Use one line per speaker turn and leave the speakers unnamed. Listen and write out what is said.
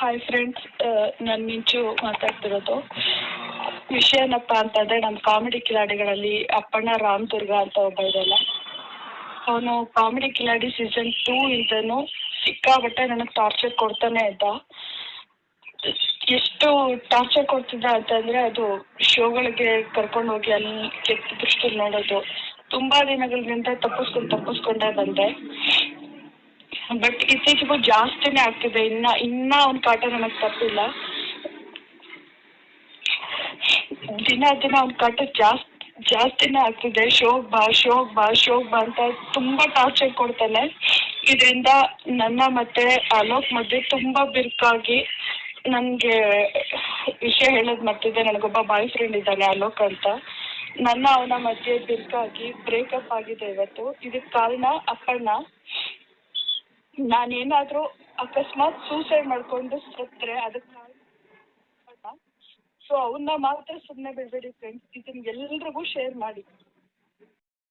Hi friends, ನಾನು ಮಿಂಚು ಮಾತಾಡ್ತಿರೋದು. ವಿಷಯ ಏನಪ್ಪ ಅಂತಂದರೆ, ನಮ್ಮ ಕಾಮಿಡಿ ಕಿಲಾಡಿಗಳಲ್ಲಿ ಅಪ್ಪಣ್ಣ ರಾಮದುರ್ಗ ಅಂತ ಒಬ್ಬ ಇದಲ್ಲ, ಅವನು ಕಾಮಿಡಿ ಕಿಲಾಡಿ ಸೀಸನ್ 2 ಇಂದನು ಸಿಕ್ಕಾಬಟ್ಟೆ ನನಗೆ ಟಾರ್ಚರ್ ಕೊಡ್ತಾನೆ ಇದ್ದ. ಎಷ್ಟು ಟಾರ್ಚರ್ ಕೊಡ್ತಿದ್ದ ಅಂತಂದರೆ, ಅದು ಶೋಗಳಿಗೆ ಕರ್ಕೊಂಡು ಹೋಗಿ ಅಲ್ಲಿ ಕೆಟ್ಟ ದೃಷ್ಟಿ ನೋಡೋದು. ತುಂಬ ದಿನಗಳಿಂದ ತಪ್ಪಿಸ್ಕೊಂಡೇ ಬಂದೆ. ಬಟ್ ಇತ್ತೀಚೆಗೂ ಜಾಸ್ತಿನೇ ಆಗ್ತಿದೆ. ಇನ್ನ ಅವ್ನ ಕಾಟ ನನಗೆ ತಪ್ಪಿಲ್ಲ. ದಿನ ಅವ್ನ ಕಾಟ ಜಾಸ್ತಿನೇ ಆಗ್ತಿದೆ. ಶೋಗ್ ಬಾ ಅಂತ ತುಂಬಾ ಟಾರ್ಚರ್ ಕೊಡ್ತಾನೆ. ಇದರಿಂದ ನನ್ನ ಮತ್ತೆ ಅಲೋಕ್ ಮಧ್ಯೆ ತುಂಬಾ ಬಿರುಕಾಗಿ ನನಗೆ ವಿಷಯ ಹೇಳೋದು ಮರ್ತಿದ್ದೆ. ನನಗೊಬ್ಬ ಬಾಯ್ ಫ್ರೆಂಡ್ ಇದ್ದಾನೆ ಅಲೋಕ್ ಅಂತ. ಅವನ ಮಧ್ಯೆ ಬಿರುಕಾಗಿ ಬ್ರೇಕಪ್ ಆಗಿದೆ ಇವತ್ತು. ಇದಕ್ಕೆ ಕಾರಣ ಅಪ್ಪಣ್ಣ. ನಾನೇನಾದ್ರೂ ಅಕಸ್ಮಾತ್ ಸೂಸೈಡ್ ಮಾಡ್ಕೊಂಡು ಸತ್ರೆ ಅದಕ್ಕೆ ಸೊ ಅವನ್ನ ಮಾತ್ರ ಸುಮ್ಮನೆ ಬಿಡಬೇಡಿ ಫ್ರೆಂಡ್ಸ್. ಇದನ್ನ ಎಲ್ರಿಗೂ ಶೇರ್ ಮಾಡಿ.